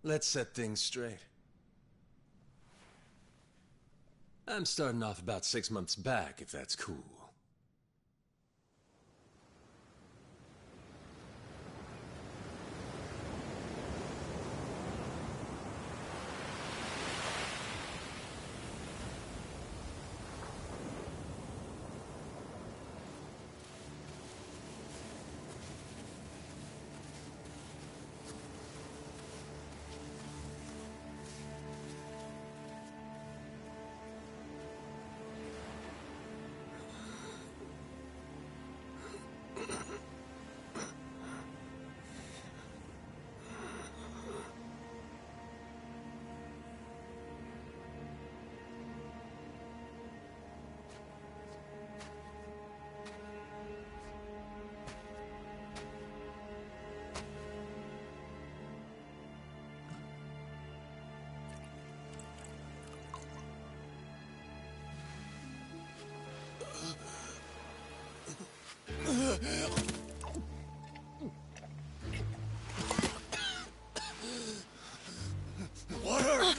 let's set things straight. I'm starting off about 6 months back, if that's cool. Water!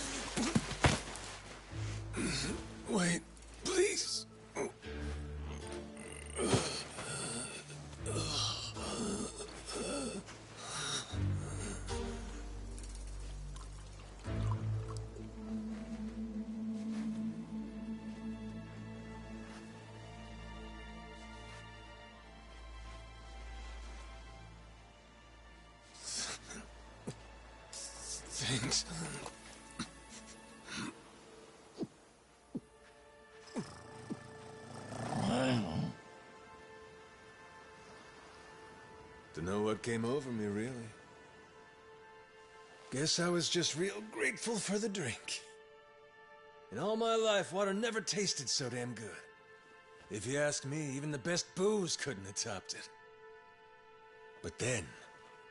Wait, please. Thanks. Dunno what came over me, really. Guess I was just real grateful for the drink. In all my life, water never tasted so damn good. If you ask me, even the best booze couldn't have topped it. But then,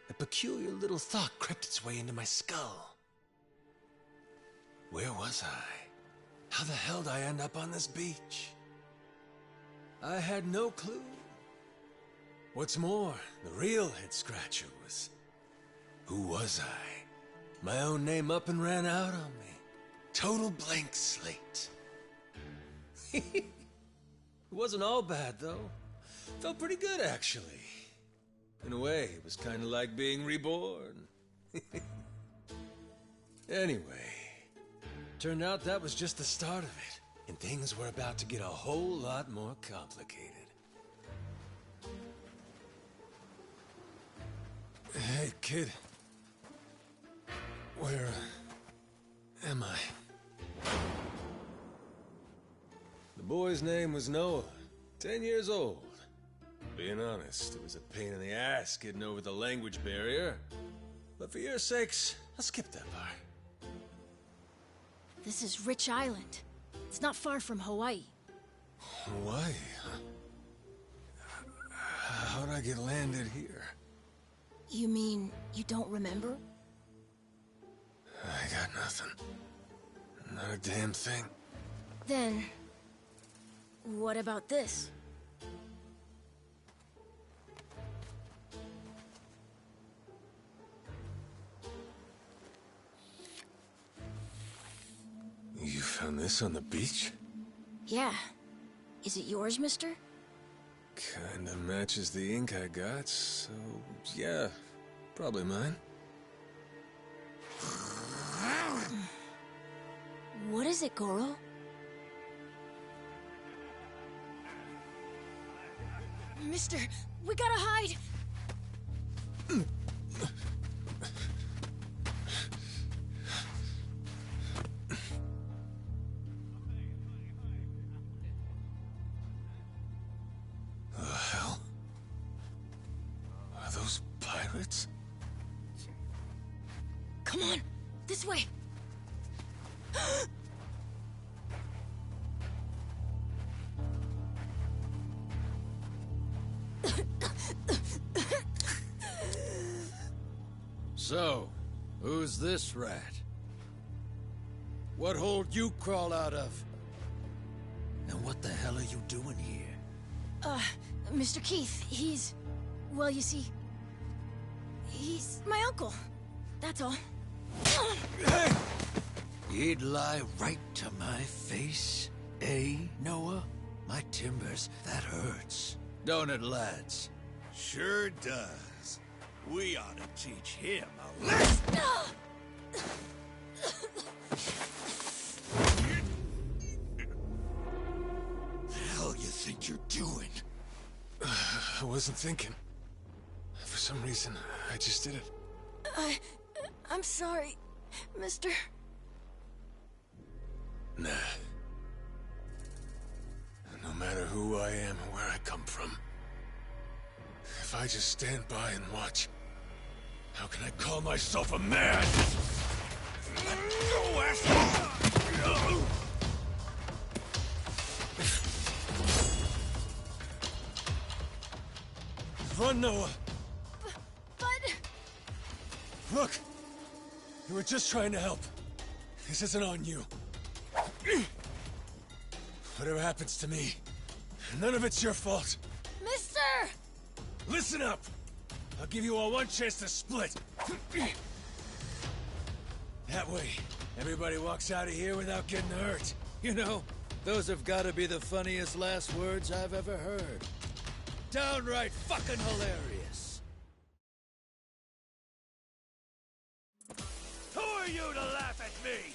a peculiar little thought crept its way into my skull. Where was I? How the hell did I end up on this beach? I had no clue. What's more, the real head-scratcher was... who was I? My own name up and ran out on me. Total blank slate. It wasn't all bad, though. Felt pretty good, actually. In a way, it was kind of like being reborn. Anyway, turned out that was just the start of it, and things were about to get a whole lot more complicated. Hey, kid. Where am I? The boy's name was Noah, 10 years old. Being honest, it was a pain in the ass getting over the language barrier. But for your sakes, I'll skip that part. This is Rich Island. It's not far from Hawaii. Hawaii, huh? How'd I get landed here? You mean you don't remember? I got nothing. Not a damn thing. Then, what about this? You found this on the beach? Yeah. Is it yours, mister? Kinda matches the ink I got, so yeah, probably mine. What is it, Goro? Mister, we gotta hide! The hell? Are those pirates? Come on, this way! So, who's this rat? What hole you crawl out of? And what the hell are you doing here? Mr. Keith, well, you see, he's my uncle. That's all. You'd lie right to my face, eh, Noah? My timbers, that hurts. Don't it, lads? Sure does. We ought to teach him a lesson. The hell you think you're doing? I wasn't thinking. For some reason, I just did it. I'm sorry, mister. Nah. No matter who I am or where I come from, if I just stand by and watch, how can I call myself a man? Go, asshole! Run, Noah! But... Look! You were just trying to help. This isn't on you. Whatever happens to me, none of it's your fault. Mister! Listen up! I'll give you all one chance to split. That way, everybody walks out of here without getting hurt. You know, those have got to be the funniest last words I've ever heard. Downright fucking hilarious. Who are you to laugh at me?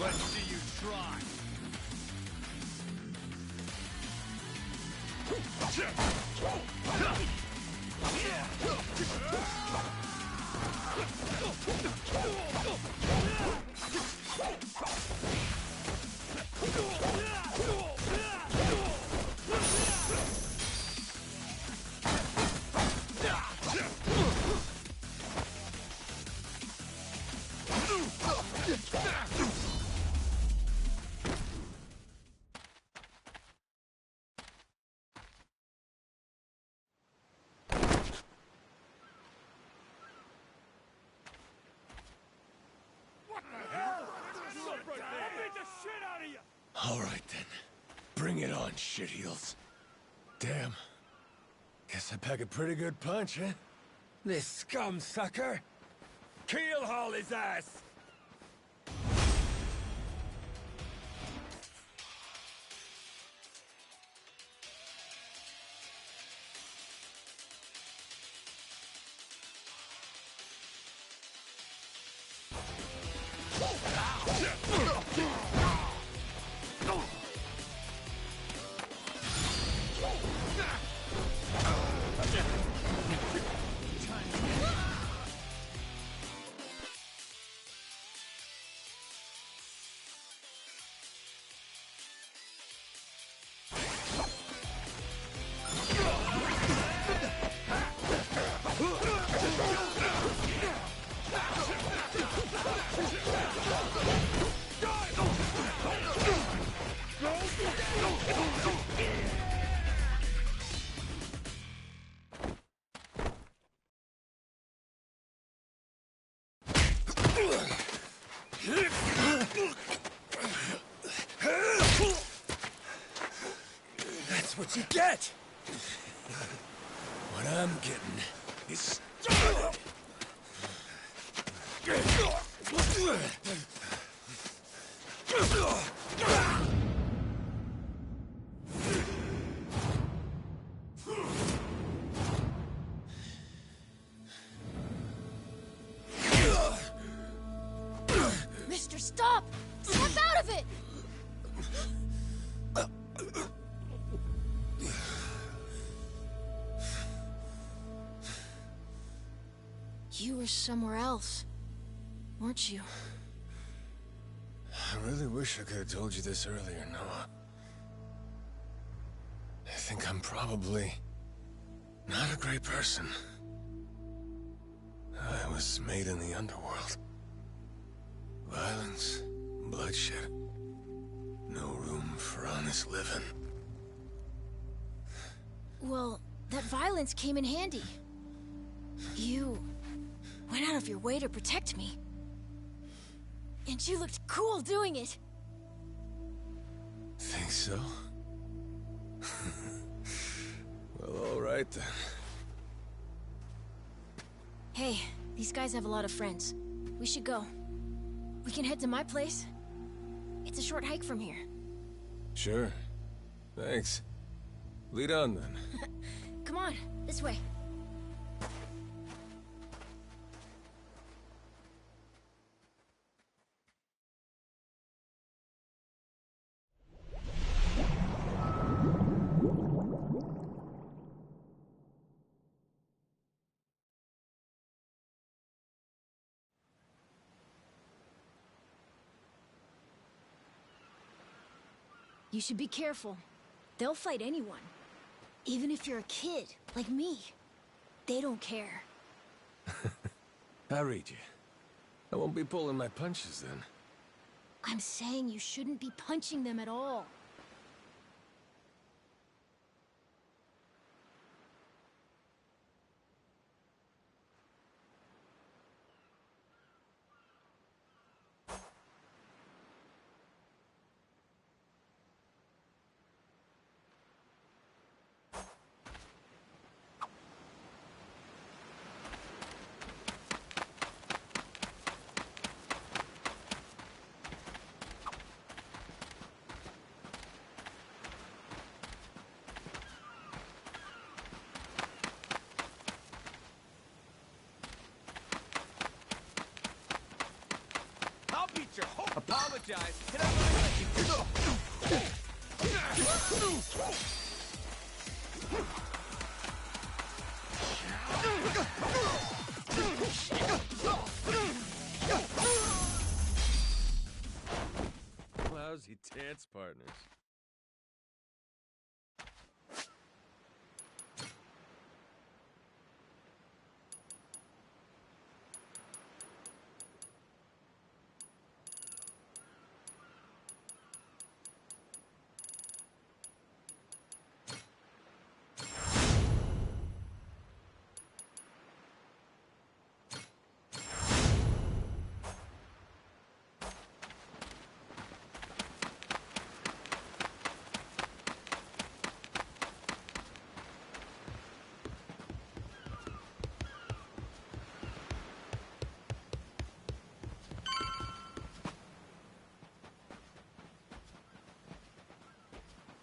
Let's see you try. All right, then. Bring it on, shitheels. Damn. Guess I pack a pretty good punch, huh? This scum sucker! Keelhaul his ass! what you get! What I'm getting is started! Mister, stop! Snap out of it! You were somewhere else, weren't you? I really wish I could have told you this earlier, Noah. I think I'm probably not a great person. I was made in the underworld. Violence, bloodshed. No room for honest living. Well, that violence came in handy. You went out of your way to protect me. And you looked cool doing it. Think so? Well, all right then. Hey, these guys have a lot of friends. We should go. We can head to my place. It's a short hike from here. Sure. Thanks. Lead on then. Come on, this way. You should be careful. They'll fight anyone. Even if you're a kid, like me. They don't care. I read you. I won't be pulling my punches then. I'm saying you shouldn't be punching them at all. Apologize. Can I Lousy dance partners.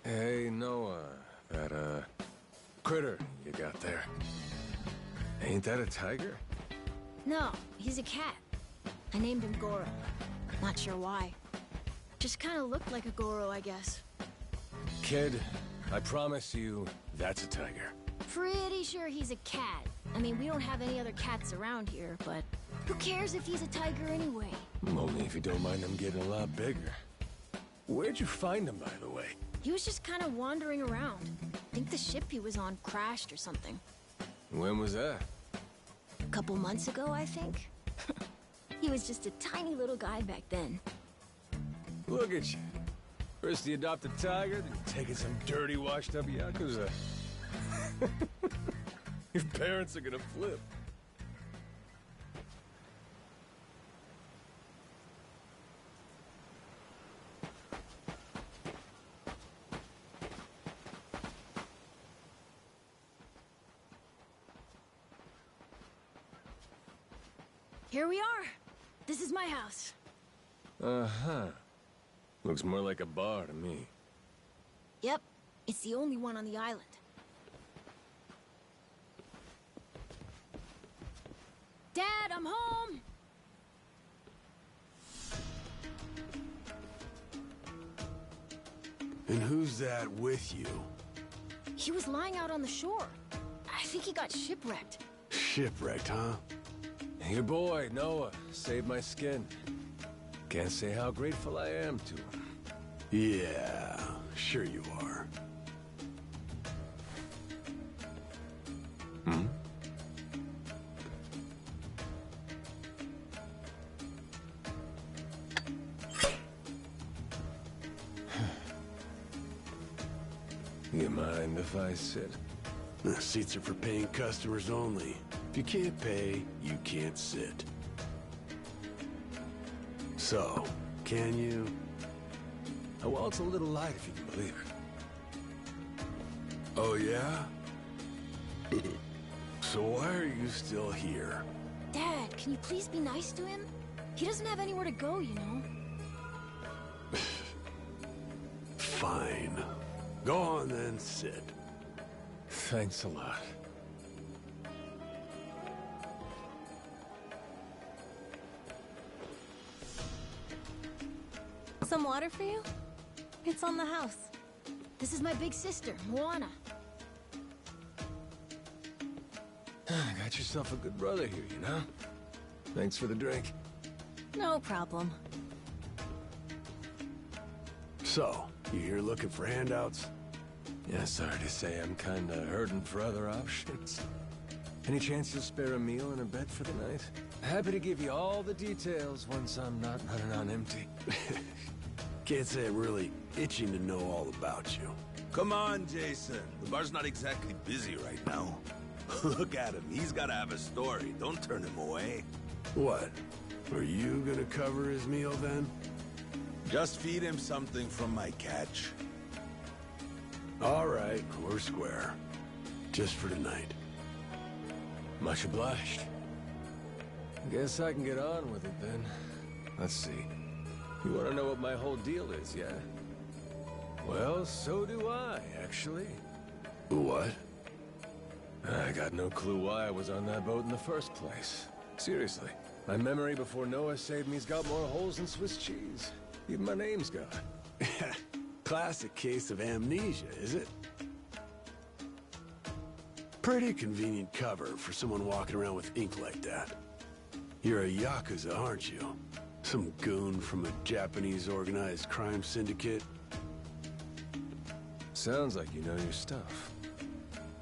Hey, Noah, that, critter you got there. Ain't that a tiger? No, he's a cat. I named him Goro. Not sure why. Just kind of looked like a Goro, I guess. Kid, I promise you, that's a tiger. Pretty sure he's a cat. I mean, we don't have any other cats around here, but who cares if he's a tiger anyway? Only if you don't mind them getting a lot bigger. Where'd you find him, by the way? He was just kind of wandering around. I think the ship he was on crashed or something. When was that? A couple months ago, I think. He was just a tiny little guy back then. Look at you. First you adopt a tiger, then you're taking some dirty, washed-up Yakuza. Your parents are gonna flip. Here we are. This is my house. Uh-huh. Looks more like a bar to me. Yep, it's the only one on the island. Dad, I'm home! And who's that with you? He was lying out on the shore. I think he got shipwrecked. Shipwrecked, huh? Your boy, Noah, saved my skin. Can't say how grateful I am to him. Yeah, sure you are. Hmm? You mind if I sit? The seats are for paying customers only. If you can't pay, you can't sit. So, can you? Oh, well, it's a little light if you can believe it. Oh, yeah? So why are you still here? Dad, can you please be nice to him? He doesn't have anywhere to go, you know? Fine. Go on then, sit. Thanks a lot. Some water for you? It's on the house. This is my big sister, Moana. Got yourself a good brother here, you know? Thanks for the drink. No problem. So, you here looking for handouts? Yeah, sorry to say I'm kinda hurting for other options. Any chance you'll spare a meal and a bed for the night? Happy to give you all the details once I'm not running on empty. Can't say I'm really itching to know all about you. Come on, Jason. The bar's not exactly busy right now. Look at him. He's gotta have a story. Don't turn him away. What? Are you gonna cover his meal then? Just feed him something from my catch. All right, we're square. Just for tonight. Much obliged. Guess I can get on with it then. Let's see. You want to know what my whole deal is, yeah? Well, so do I, actually. What? I got no clue why I was on that boat in the first place. Seriously. My memory before Noah saved me's got more holes than Swiss cheese. Even my name's gone. Classic case of amnesia, is it? Pretty convenient cover for someone walking around with ink like that. You're a Yakuza, aren't you? Some goon from a Japanese organized crime syndicate? Sounds like you know your stuff.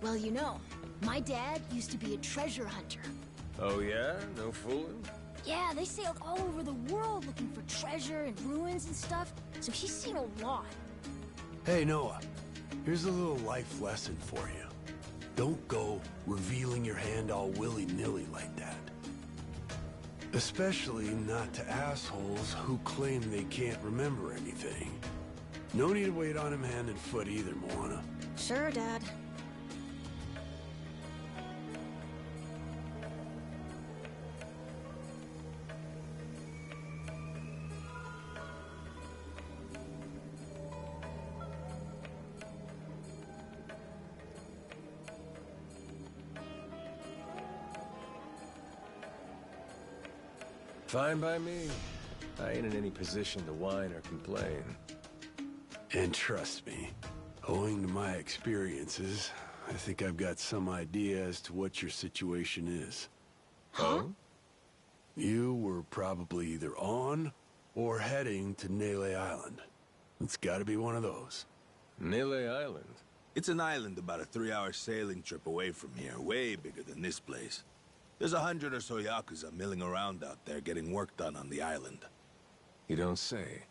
Well, you know, my dad used to be a treasure hunter. Oh yeah? No fooling? Yeah, they sailed all over the world looking for treasure and ruins and stuff, so he's seen a lot. Hey, Noah. Here's a little life lesson for you. Don't go revealing your hand all willy-nilly like that. Especially not to assholes who claim they can't remember anything. No need to wait on him hand and foot either, Moana. Sure, Dad. Fine by me. I ain't in any position to whine or complain. And trust me, owing to my experiences, I think I've got some idea as to what your situation is. Huh? You were probably either on or heading to Nele Island. It's gotta be one of those. Nele Island? It's an island about a 3-hour sailing trip away from here, way bigger than this place. There's 100 or so Yakuza milling around out there getting work done on the island. You don't say.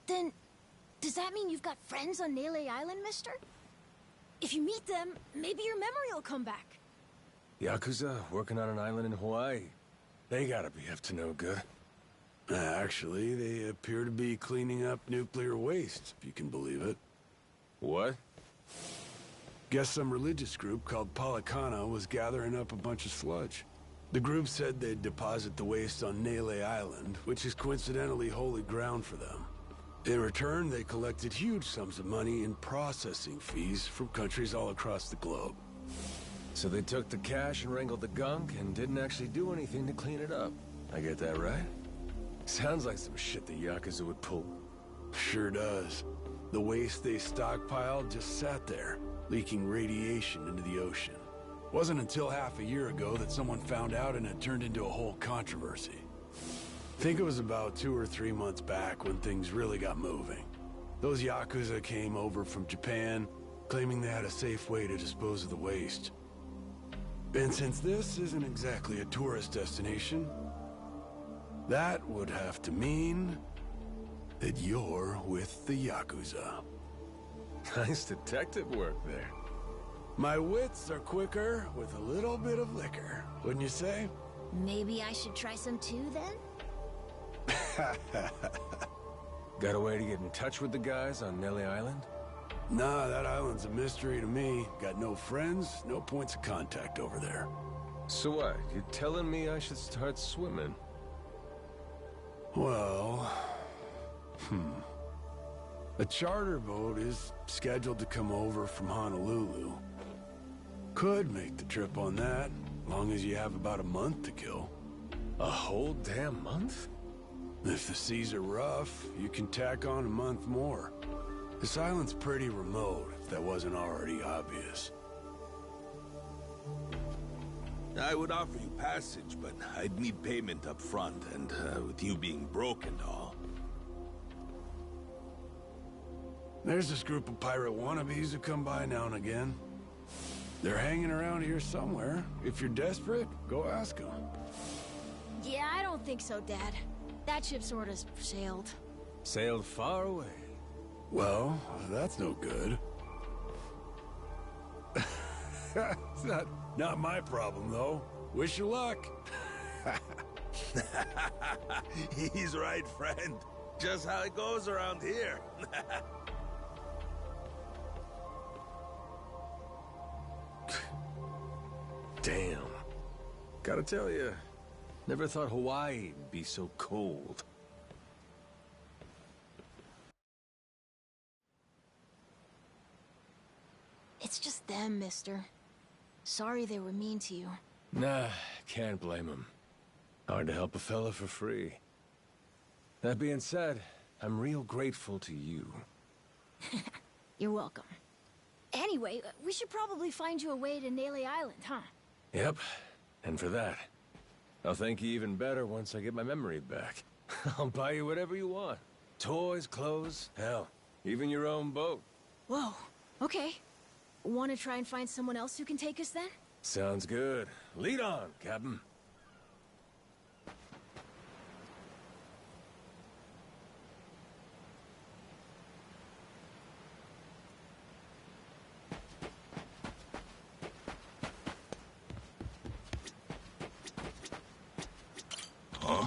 Then, does that mean you've got friends on Nele Island, mister? If you meet them, maybe your memory will come back. Yakuza working on an island in Hawaii? They gotta be up to no good. Actually, they appear to be cleaning up nuclear waste, if you can believe it. What? Guess some religious group called Policana was gathering up a bunch of sludge. The group said they'd deposit the waste on Nele Island, which is coincidentally holy ground for them. In return, they collected huge sums of money in processing fees from countries all across the globe. So they took the cash and wrangled the gunk and didn't actually do anything to clean it up. I get that right? Sounds like some shit the Yakuza would pull. Sure does. The waste they stockpiled just sat there, leaking radiation into the ocean. Wasn't until half a year ago that someone found out and it turned into a whole controversy. Think it was about 2 or 3 months back when things really got moving. Those Yakuza came over from Japan, claiming they had a safe way to dispose of the waste. And since this isn't exactly a tourist destination, that would have to mean that you're with the Yakuza. Nice detective work there. My wits are quicker with a little bit of liquor, wouldn't you say? Maybe I should try some too, then? Got a way to get in touch with the guys on Nele Island? Nah, that island's a mystery to me. Got no friends, no points of contact over there. So what? You telling me I should start swimming? Well... A charter boat is scheduled to come over from Honolulu. Could make the trip on that, long as you have about a month to kill. A whole damn month? If the seas are rough, you can tack on a month more. This island's pretty remote, if that wasn't already obvious. I would offer you passage, but I'd need payment up front, and with you being broke and all. There's this group of pirate wannabes who come by now and again. They're hanging around here somewhere. If you're desperate, go ask them. Yeah, I don't think so, Dad. That ship sort of sailed. Sailed far away. Well, that's no good. It's not my problem, though. Wish you luck. He's right, friend. Just how it goes around here. Damn. Gotta tell you, never thought Hawaii would be so cold. It's just them, mister. Sorry they were mean to you. Nah, can't blame them. Hard to help a fella for free. That being said, I'm real grateful to you. You're welcome. Anyway, we should probably find you a way to Nele Island, huh? Yep, and for that, I'll thank you even better once I get my memory back. I'll buy you whatever you want. Toys, clothes, hell, even your own boat. Whoa, okay. Want to try and find someone else who can take us then? Sounds good. Lead on, Captain. Huh?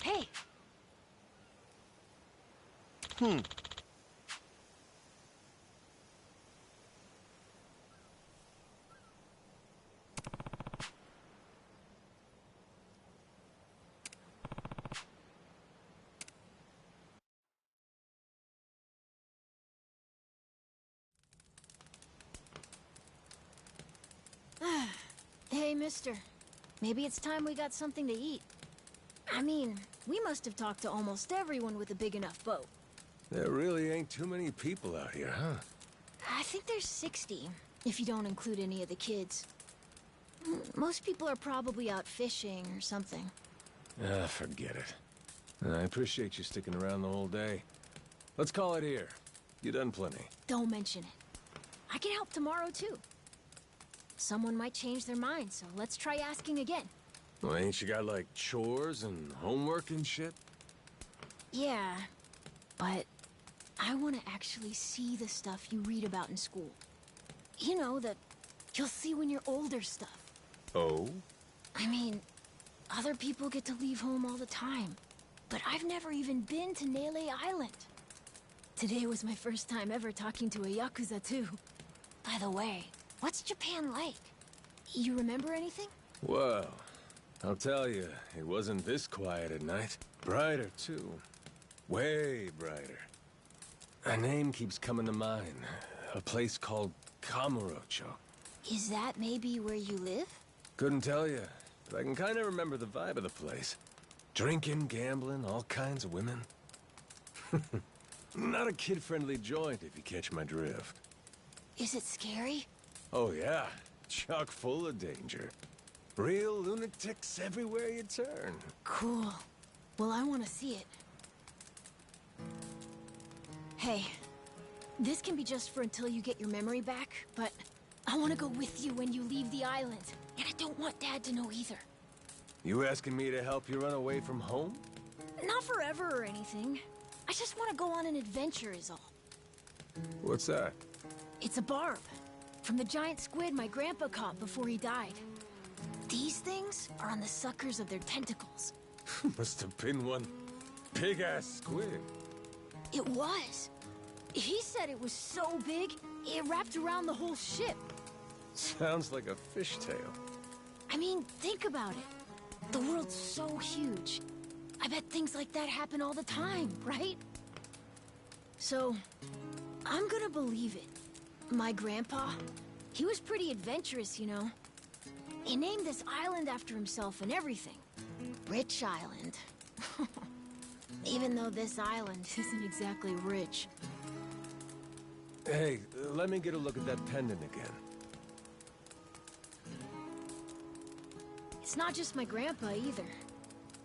Hey! Hey, mister. Maybe it's time we got something to eat. I mean, we must have talked to almost everyone with a big enough boat. There really ain't too many people out here, huh? I think there's 60, if you don't include any of the kids. Most people are probably out fishing or something. Ah, forget it. I appreciate you sticking around the whole day. Let's call it here. You done plenty. Don't mention it. I can help tomorrow, too. Someone might change their mind, so let's try asking again. Well, ain't you got, like, chores and homework and shit? Yeah, but I want to actually see the stuff you read about in school. You know, that you'll see when you're older stuff. Oh? I mean, other people get to leave home all the time, but I've never even been to Nele Island. Today was my first time ever talking to a Yakuza, too. By the way, what's Japan like? You remember anything? Well, I'll tell you, it wasn't this quiet at night. Brighter, too. Way brighter. A name keeps coming to mind. A place called Kamurocho. Is that maybe where you live? Couldn't tell you, but I can kind of remember the vibe of the place. Drinking, gambling, all kinds of women. Not a kid-friendly joint, if you catch my drift. Is it scary? Oh yeah, chock full of danger. Real lunatics everywhere you turn. Cool. Well, I want to see it. Hey, this can be just for until you get your memory back, but I want to go with you when you leave the island. And I don't want Dad to know either. You asking me to help you run away from home? Not forever or anything. I just want to go on an adventure is all. What's that? It's a barb. From the giant squid my grandpa caught before he died. These things are on the suckers of their tentacles. Must have been one big-ass squid. It was. He said it was so big, it wrapped around the whole ship. Sounds like a fishtail. I mean, think about it. The world's so huge. I bet things like that happen all the time, right? So, I'm gonna believe it. My grandpa, he was pretty adventurous, you know. He named this island after himself and everything. Rich Island. Even though this island isn't exactly rich. Hey, let me get a look at that pendant again. It's not just my grandpa either.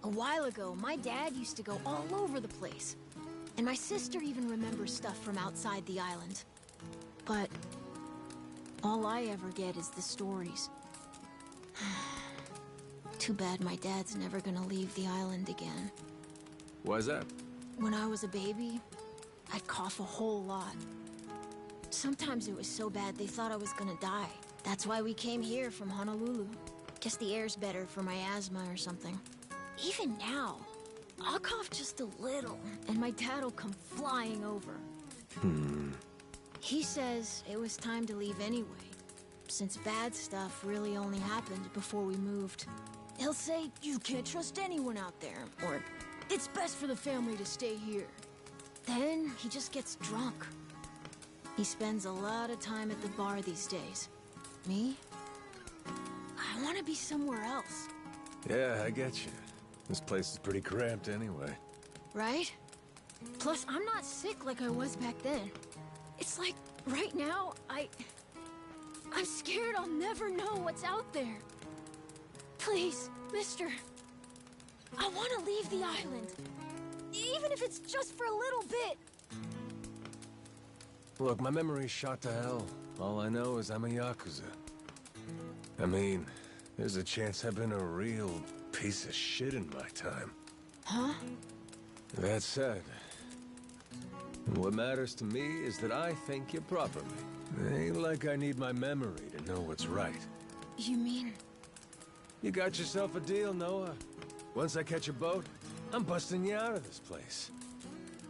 A while ago, my dad used to go all over the place. And my sister even remembers stuff from outside the island. But all I ever get is the stories. Too bad my dad's never gonna leave the island again. Why's that? When I was a baby, I'd cough a whole lot. Sometimes it was so bad they thought I was gonna die. That's why we came here from Honolulu. Guess the air's better for my asthma or something. Even now, I'll cough just a little, and my dad'll come flying over. He says it was time to leave anyway, since bad stuff really only happened before we moved. He'll say, you can't trust anyone out there, or it's best for the family to stay here. Then he just gets drunk. He spends a lot of time at the bar these days. Me? I want to be somewhere else. Yeah, I get you. This place is pretty cramped anyway. Right? Plus, I'm not sick like I was back then. It's like, right now, I'm scared I'll never know what's out there. Please, mister. I want to leave the island. Even if it's just for a little bit. Look, my memory's shot to hell. All I know is I'm a Yakuza. I mean, there's a chance I've been a real piece of shit in my time. Huh? That said, what matters to me is that I think you properly. It ain't like I need my memory to know what's right. You mean? You got yourself a deal, Noah. Once I catch a boat, I'm busting you out of this place.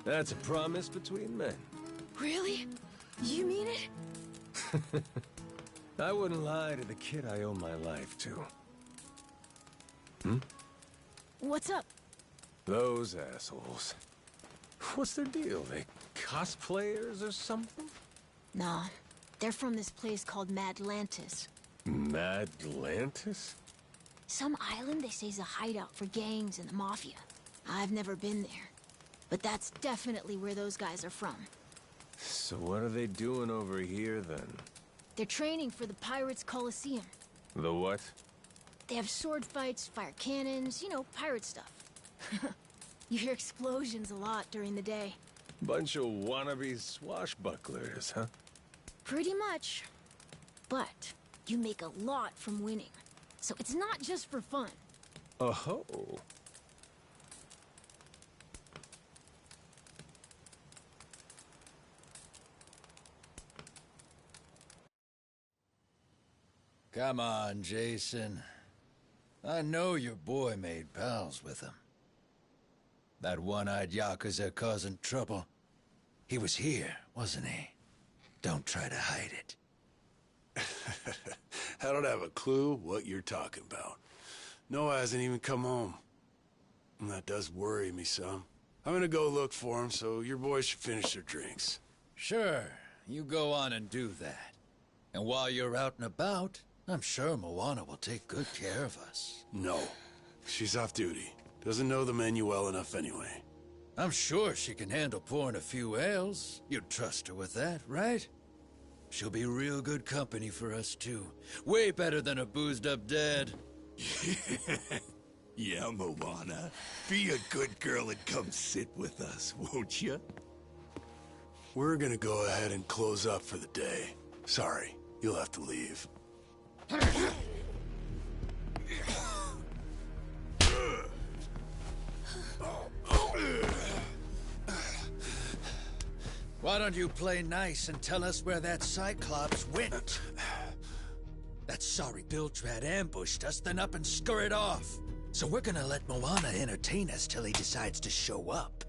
That's a promise between men. Really? You mean it? I wouldn't lie to the kid I owe my life to. What's up? Those assholes. What's their deal? They cosplayers or something? Nah, they're from this place called Madlantis. Madlantis? Some island they say is a hideout for gangs and the mafia. I've never been there, but that's definitely where those guys are from. So what are they doing over here, then? They're training for the Pirates Coliseum. The what? They have sword fights, fire cannons, you know, pirate stuff. You hear explosions a lot during the day. Bunch of wannabe swashbucklers, huh? Pretty much. But you make a lot from winning. So it's not just for fun. Oh-ho. Come on, Jason. I know your boy made pals with him. That one-eyed Yakuza causing trouble. He was here, wasn't he? Don't try to hide it. I don't have a clue what you're talking about. Noah hasn't even come home. And that does worry me some. I'm gonna go look for him, so your boys should finish their drinks. Sure, you go on and do that. And while you're out and about, I'm sure Moana will take good care of us. No. She's off duty. Doesn't know the menu well enough anyway. I'm sure she can handle pouring a few ales. You'd trust her with that, right? She'll be real good company for us, too. Way better than a boozed-up dad. Yeah, Moana. Be a good girl and come sit with us, won't you? We're gonna go ahead and close up for the day. Sorry, you'll have to leave. Why don't you play nice and tell us where that Cyclops went? That sorry Biltrat ambushed us, then up and scurried off. So we're gonna let Moana entertain us till he decides to show up.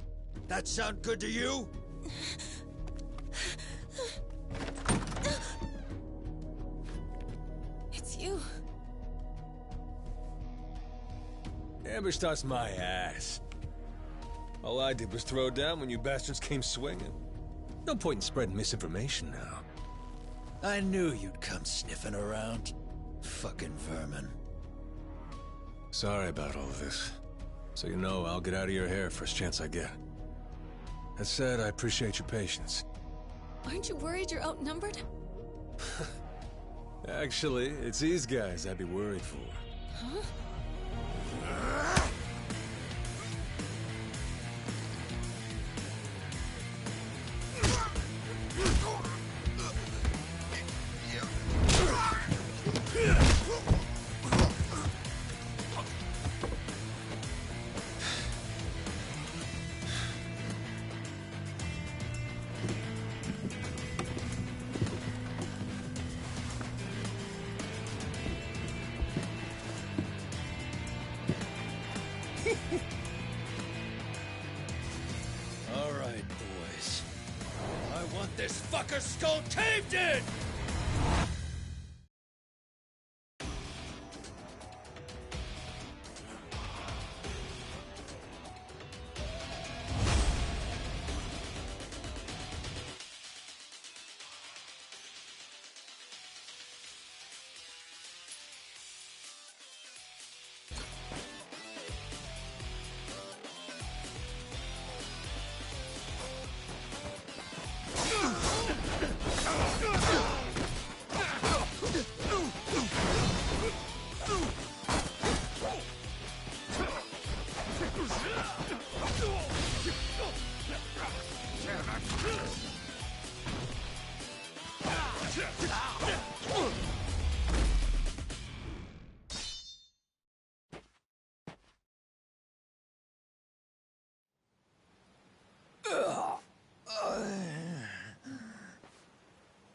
That sound good to you? It's you. Ambushed us my ass. All I did was throw down when you bastards came swinging. No point in spreading misinformation now. I knew you'd come sniffing around. Fucking vermin. Sorry about all of this. So you know, I'll get out of your hair first chance I get. That said, I appreciate your patience. Aren't you worried you're outnumbered? Actually, it's these guys I'd be worried for. Huh? All right, boys. I want this fucker skull caved in!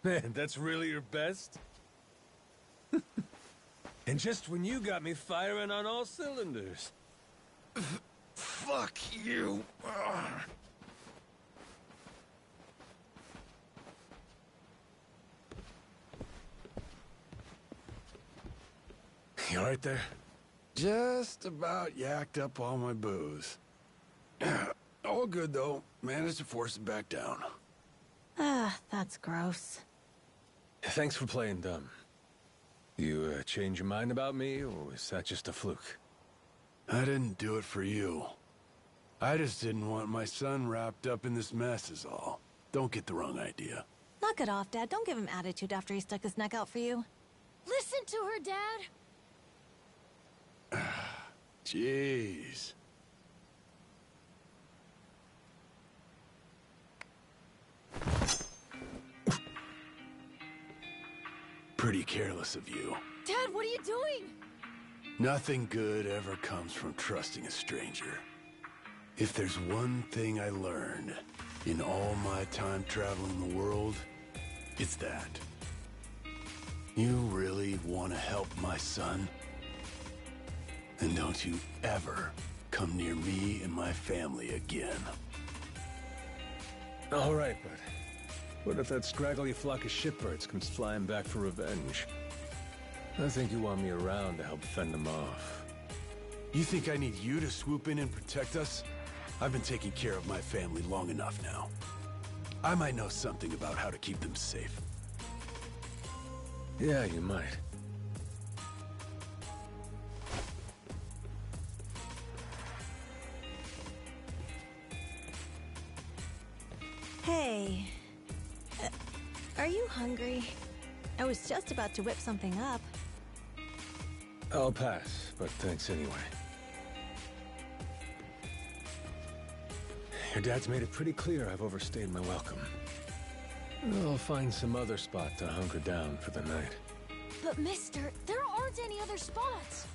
Man, that's really your best? And just when you got me firing on all cylinders. Fuck you! You alright there? Just about yacked up all my booze. All good, though. Managed to force it back down. Ah, that's gross. Thanks for playing dumb. You change your mind about me, or is that just a fluke? I didn't do it for you. I just didn't want my son wrapped up in this mess is all. Don't get the wrong idea. Knock it off, Dad. Don't give him attitude after he stuck his neck out for you. Listen to her, Dad. Jeez. Pretty careless of you. Dad, what are you doing? Nothing good ever comes from trusting a stranger. If there's one thing I learned in all my time traveling the world, it's that. You really want to help my son? Then don't you ever come near me and my family again. All right, but what if that scraggly flock of shitbirds comes flying back for revenge? I think you want me around to help fend them off. You think I need you to swoop in and protect us? I've been taking care of my family long enough now. I might know something about how to keep them safe. Yeah, you might. Hey. Are you hungry? I was just about to whip something up. I'll pass, but thanks anyway. Your dad's made it pretty clear I've overstayed my welcome. I'll find some other spot to hunker down for the night. But mister, there aren't any other spots.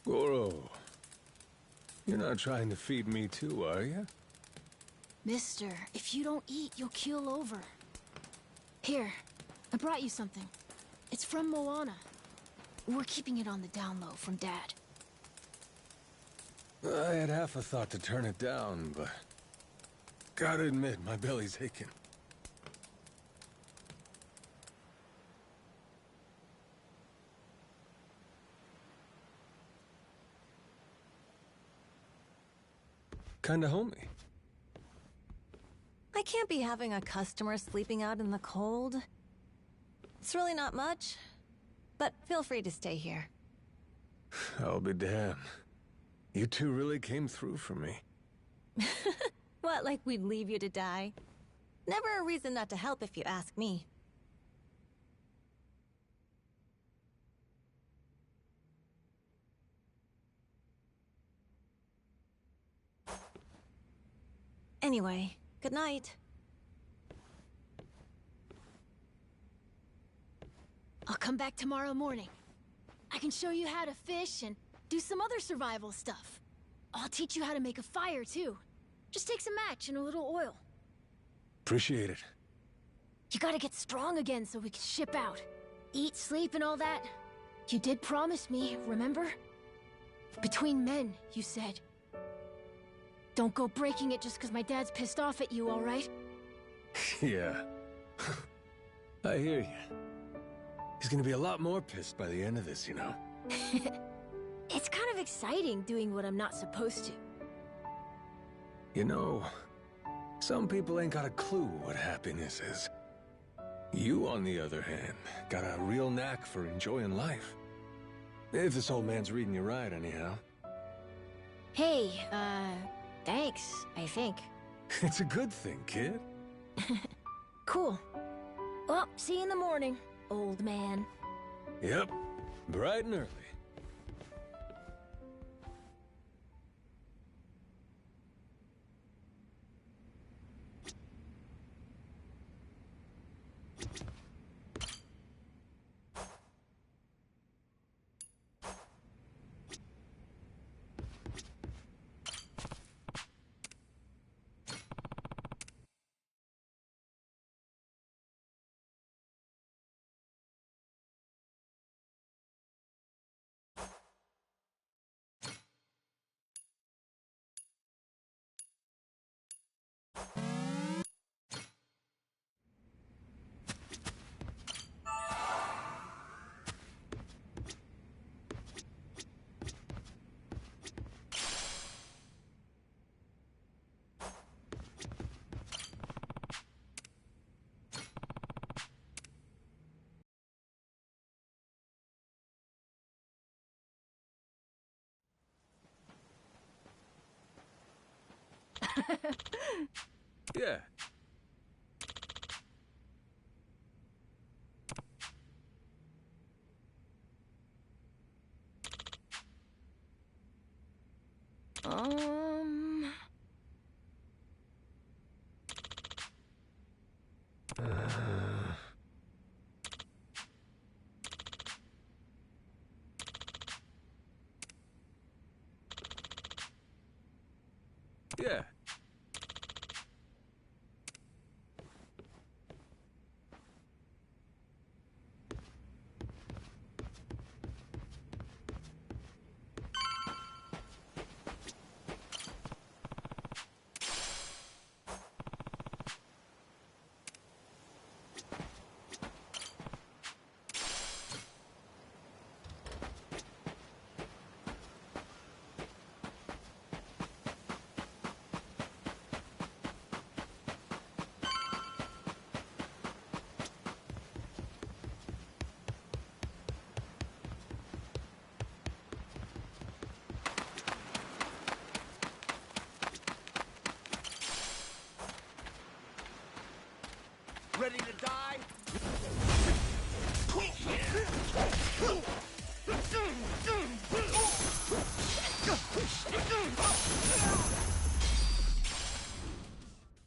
Goro, you're not trying to feed me too, are you? Mister, if you don't eat, you'll keel over. Here, I brought you something. It's from Moana. We're keeping it on the down low from Dad. I had half a thought to turn it down, but gotta admit, my belly's aching. Kinda homey. I can't be having a customer sleeping out in the cold. It's really not much, but feel free to stay here. I'll be damned. You two really came through for me. What, like we'd leave you to die? Never a reason not to help if you ask me. Anyway, good night. I'll come back tomorrow morning. I can show you how to fish and do some other survival stuff. I'll teach you how to make a fire, too. Just take some match and a little oil. Appreciate it. You gotta get strong again so we can ship out. Eat, sleep, and all that. You did promise me, remember? Between men, you said. Don't go breaking it just because my dad's pissed off at you, all right? Yeah. I hear you. He's gonna be a lot more pissed by the end of this, you know. It's kind of exciting doing what I'm not supposed to. You know, some people ain't got a clue what happiness is. You, on the other hand, got a real knack for enjoying life. If this old man's reading you right, anyhow. Hey, thanks, I think. It's a good thing, kid. Cool. Well, see you in the morning, old man. Yep, bright and early. Yeah. Um... Yeah. Ready to die?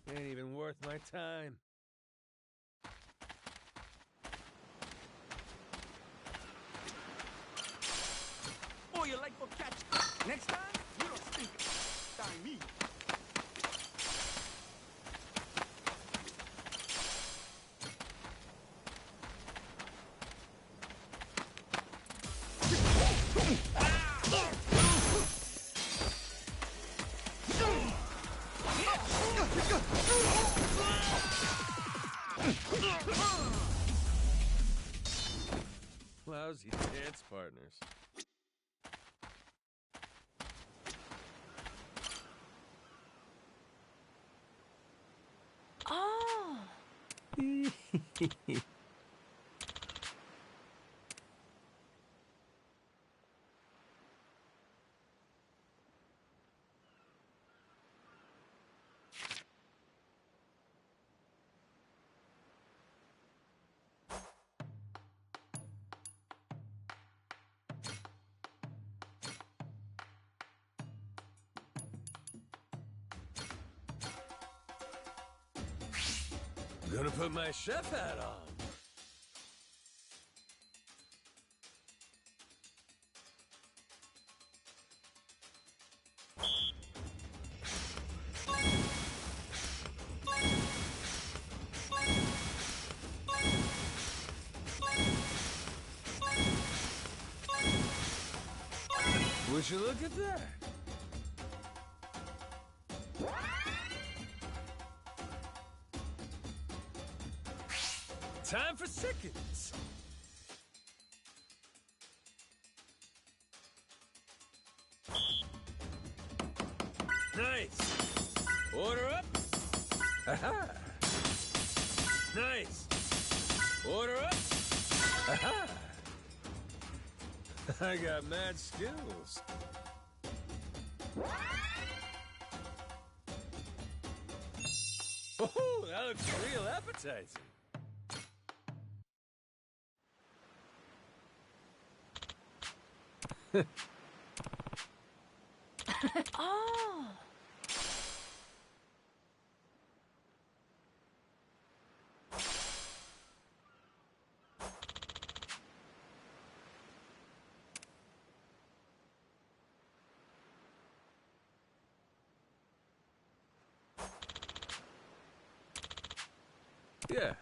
Ain't even worth my time. Oh, you like for catch? Next time, you don't stink. Time me. Lousy dance partners. Oh! Gonna put my chef hat on. Would you look at that? Time for seconds. Nice. Order up. Aha. Nice. Order up. Aha. I got mad skills. Oh, that looks real appetizing. Oh! Yeah.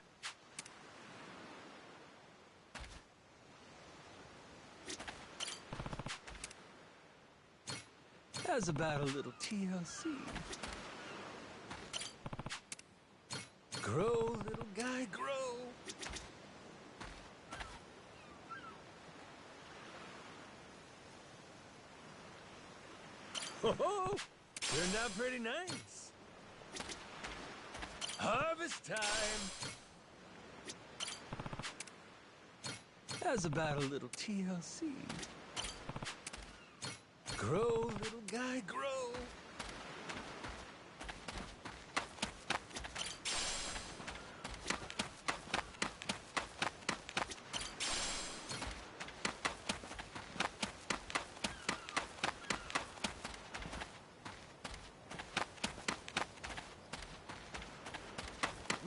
How's about a little TLC? Grow, little guy, grow. Oh, turned out pretty nice. Harvest time. How's about a little TLC? Grow, little guy, grow.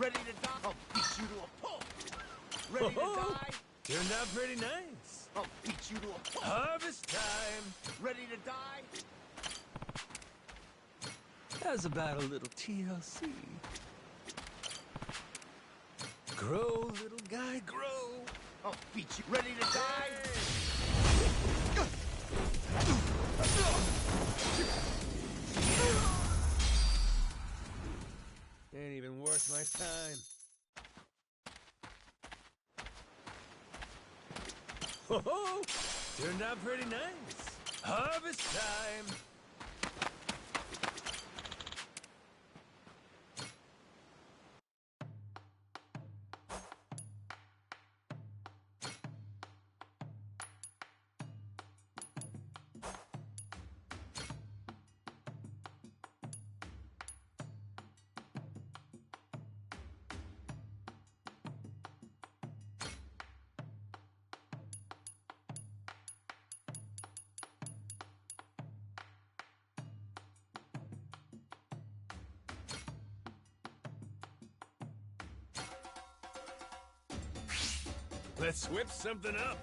Ready to die? I'll beat you to a pulp. Ready to die? Turned out pretty nice. I'll beat you to a pulp. Harvest time. Ready to die? How's about a little TLC? Grow, little guy, grow. I'll beat you. Ready to die? Ain't even worth my time. Ho-ho! Turned out pretty nice. Harvest time. Let's whip something up.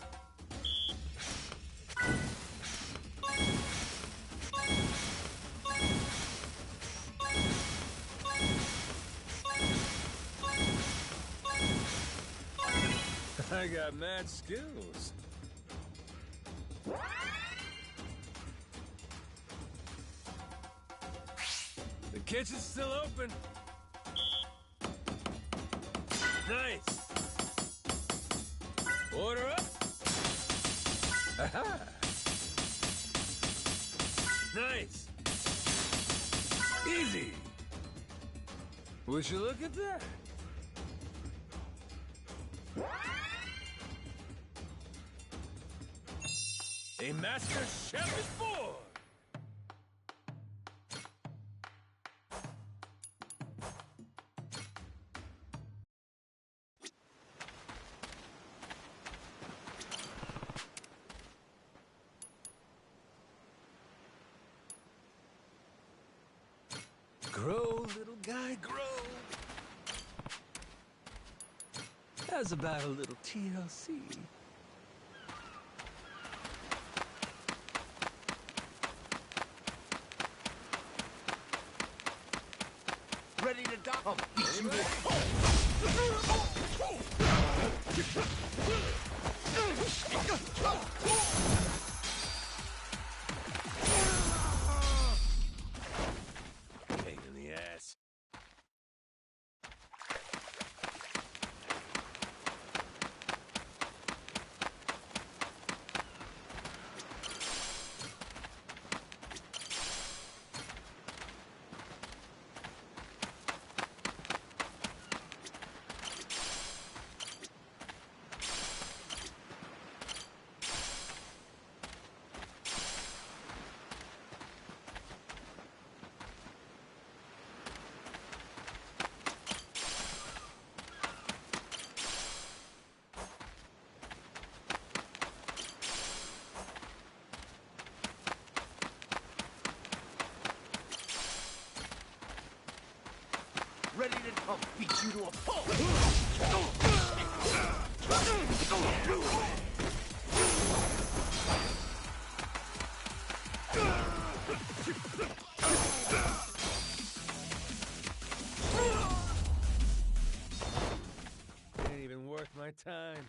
I got mad skills. The kitchen's still open. Nice. Order up. Aha. Nice. Easy. Would you look at that? A master chef is born. Grow, little guy, grow. How's about a little TLC? Ready to die? I'll beat you to a Pain in the ass. ready to I'll beat you to a pulp. Ain't even worth my time.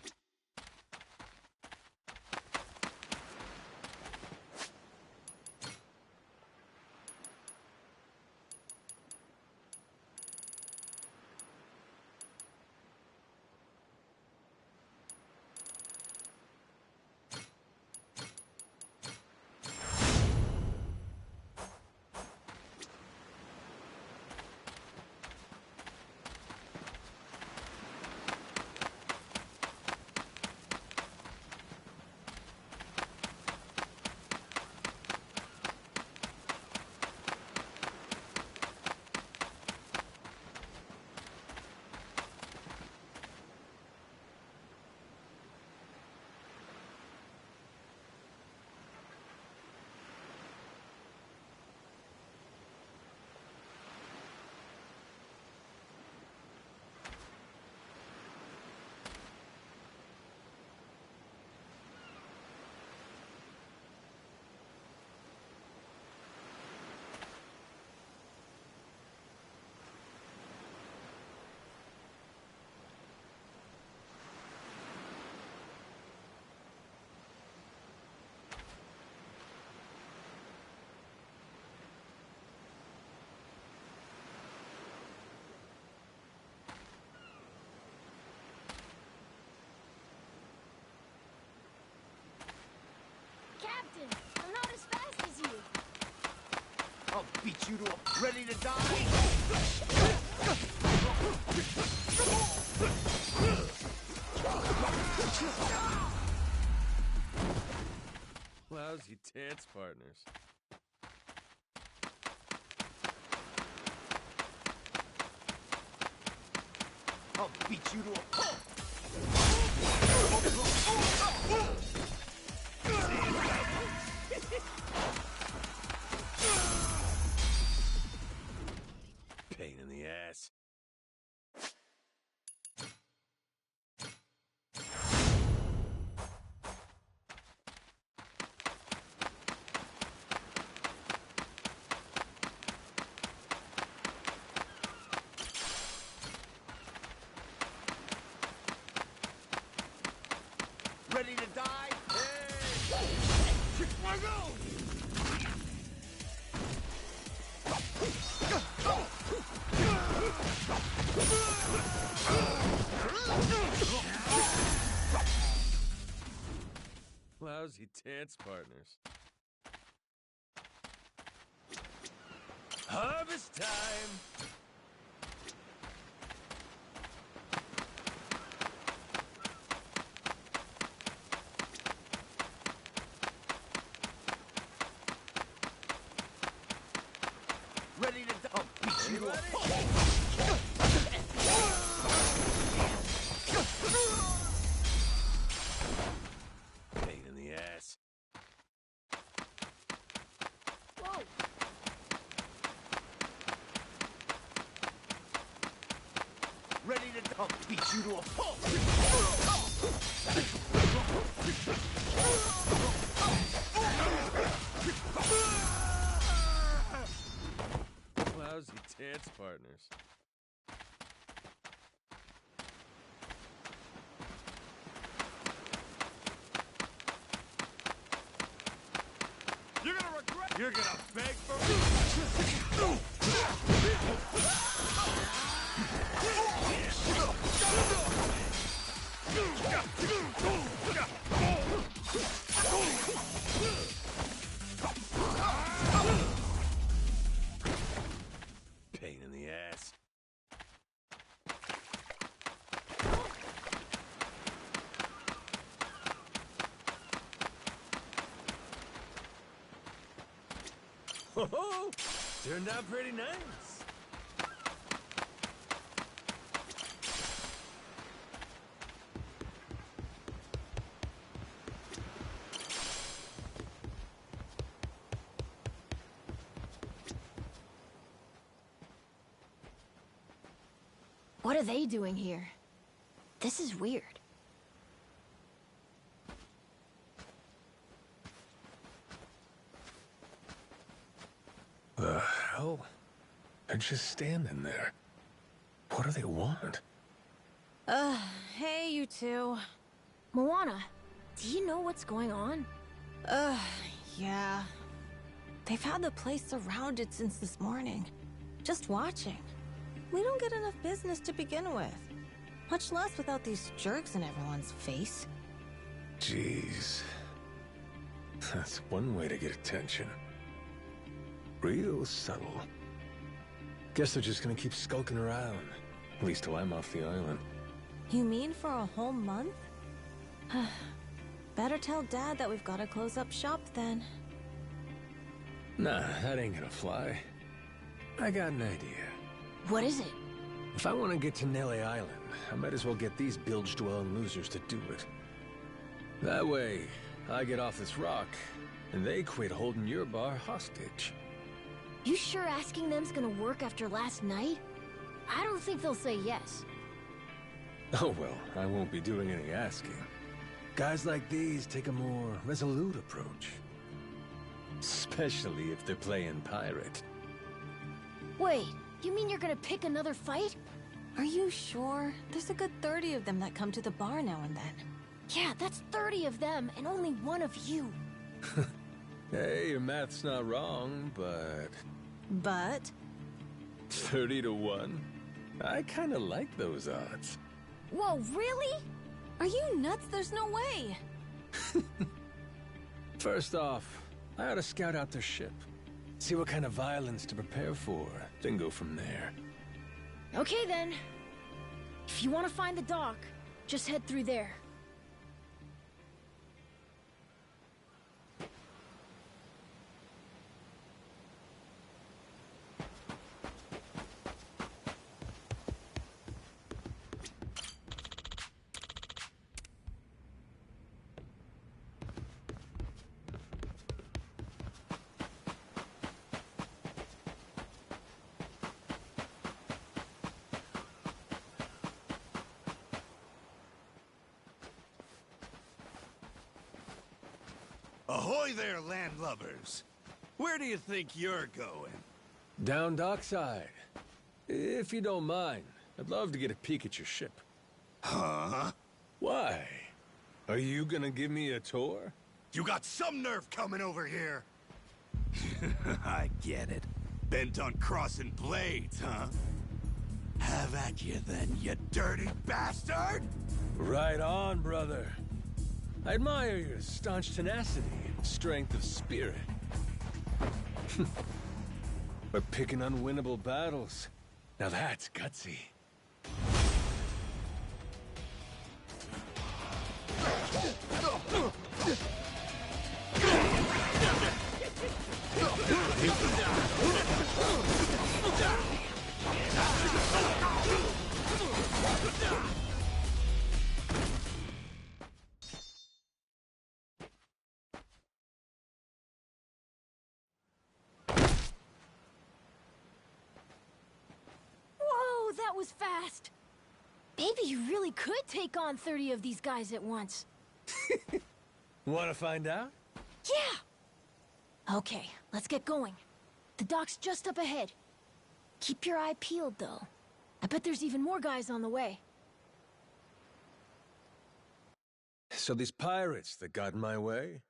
beat you to a... Ready to die? Lousy dance partners. I'll beat you to a pulp. Pain in the ass. Ready to die? Hey! Let's go! Lousy dance partners. Harvest time! Ready to die? I'll beat you to a pulp. Pain in the ass. Whoa! Ready to die? I'll beat you to a pulp. Lousy dance partners. You're gonna regret. You're gonna beg for. Pain in the ass. Oh, turned out pretty nice. What are they doing here? This is weird. The hell? They're just standing there. What do they want? Hey, you two. Moana, do you know what's going on? Yeah. They've had the place surrounded since this morning. Just watching. We don't get enough business to begin with. Much less without these jerks in everyone's face. Jeez. That's one way to get attention. Real subtle. Guess they're just gonna keep skulking around. At least till I'm off the island. You mean for a whole month? Better tell Dad that we've got to close up shop then. Nah, that ain't gonna fly. I got an idea. What is it? If I want to get to Nelly Island, I might as well get these bilge-dwelling losers to do it. That way, I get off this rock, and they quit holding your bar hostage. You sure asking them's gonna work after last night? I don't think they'll say yes. Oh well, I won't be doing any asking. Guys like these take a more resolute approach. Especially if they're playing pirate. Wait, you mean you're gonna pick another fight? Are you sure? There's a good 30 of them that come to the bar now and then. Yeah, that's 30 of them and only one of you. Hey, your math's not wrong, but... But? 30 to 1? I kinda like those odds. Whoa, really? Are you nuts? There's no way. First off, I ought to scout out their ship. See what kind of violence to prepare for, then go from there. Okay then. If you want to find the dock, just head through there. Ahoy there, landlubbers! Where do you think you're going? Down dockside. If you don't mind, I'd love to get a peek at your ship. Huh? Why? Are you gonna give me a tour? You got some nerve coming over here! I get it. Bent on crossing blades, huh? Have at you then, you dirty bastard! Right on, brother. I admire your staunch tenacity and strength of spirit. But picking unwinnable battles, now that's gutsy. Whoa, that was fast! Maybe you really could take on 30 of these guys at once. Wanna find out? Yeah! Okay, let's get going. The dock's just up ahead. Keep your eye peeled, though. I bet there's even more guys on the way. So these pirates that got in my way,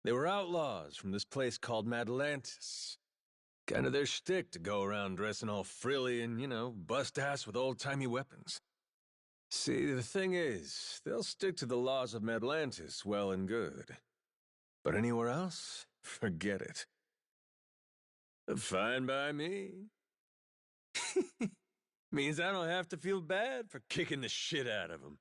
they were outlaws from this place called Madlantis. Kinda their shtick to go around dressing all frilly and, bust ass with old-timey weapons. See, the thing is, they'll stick to the laws of Madlantis well and good. But anywhere else, forget it. Fine by me. Means I don't have to feel bad for kicking the shit out of them.